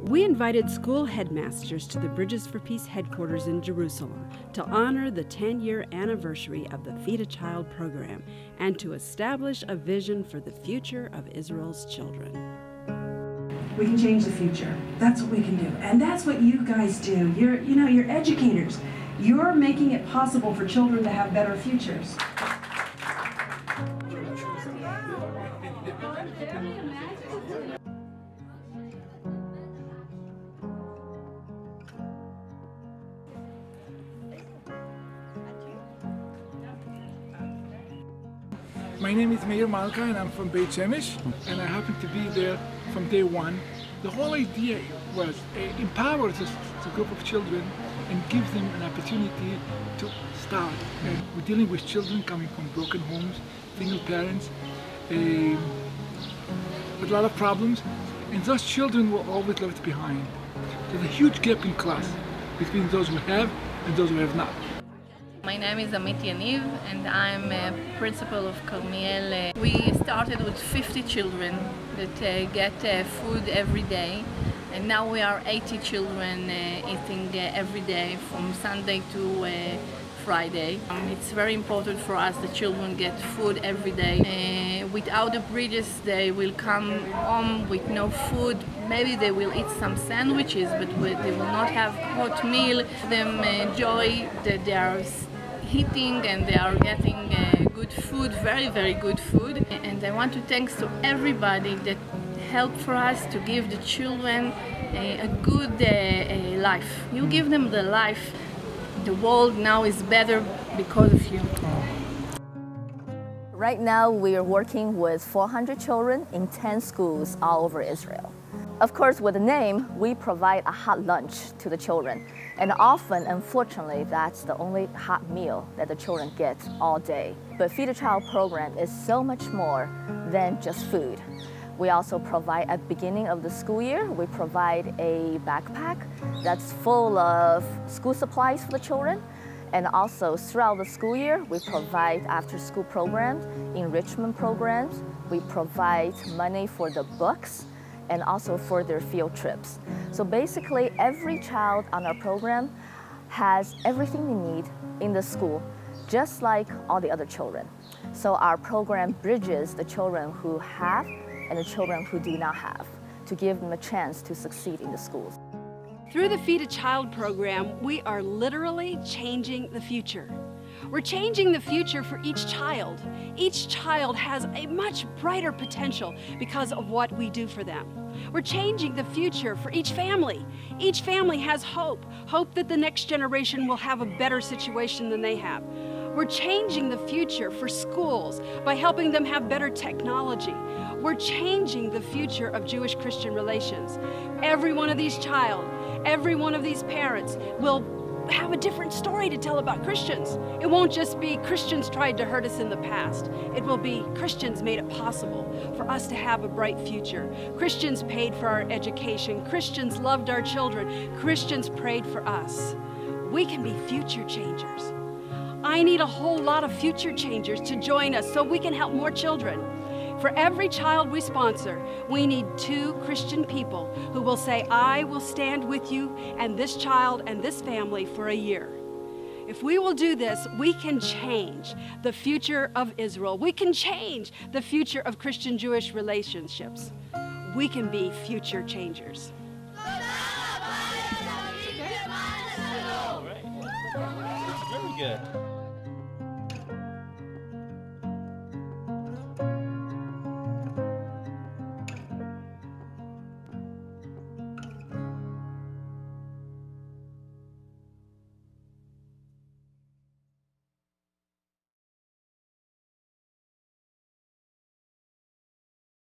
We invited school headmasters to the Bridges for Peace headquarters in Jerusalem to honor the 10-year anniversary of the Feed a Child program and to establish a vision for the future of Israel's children. We can change the future. That's what we can do. And that's what you guys do. You're educators. You're making it possible for children to have better futures. My name is Meir Malka and I'm from Beit Shemesh, and I happen to be there from day one. The whole idea was empower this group of children and give them an opportunity to start. And we're dealing with children coming from broken homes, single parents, with a lot of problems, and those children were always left behind. There's a huge gap in class between those who have and those who have not. My name is Amit Yaniv and I'm a principal of Carmiel. We started with 50 children that get food every day, and now we are 80 children eating every day from Sunday to Friday. It's very important for us that children get food every day. Without the bridges, they will come home with no food. Maybe they will eat some sandwiches, but they will not have hot meal. Them enjoy that they are eating and they are getting good food, very, very good food. And I want to thank to everybody that helped for us to give the children a good life. You give them the life. The world now is better because of you. Right now we are working with 400 children in 10 schools all over Israel. Of course, with the name, we provide a hot lunch to the children. And often, unfortunately, that's the only hot meal that the children get all day. But Feed a Child program is so much more than just food. We also provide, at the beginning of the school year, we provide a backpack that's full of school supplies for the children. And also, throughout the school year, we provide after-school programs, enrichment programs. We provide money for the books and also for their field trips. So basically, every child on our program has everything they need in the school, just like all the other children. So our program bridges the children who have and the children who do not have, to give them a chance to succeed in the schools. Through the Feed a Child program, we are literally changing the future. We're changing the future for each child. Each child has a much brighter potential because of what we do for them. We're changing the future for each family. Each family has hope, hope that the next generation will have a better situation than they have. We're changing the future for schools by helping them have better technology. We're changing the future of Jewish-Christian relations. Every one of these child, every one of these parents will have a different story to tell about Christians. It won't just be Christians tried to hurt us in the past. It will be Christians made it possible for us to have a bright future. Christians paid for our education. Christians loved our children. Christians prayed for us. We can be future changers. I need a whole lot of future changers to join us so we can help more children. For every child we sponsor, we need 2 Christian people who will say, I will stand with you and this child and this family for a year. If we will do this, we can change the future of Israel. We can change the future of Christian-Jewish relationships. We can be future changers. Very good.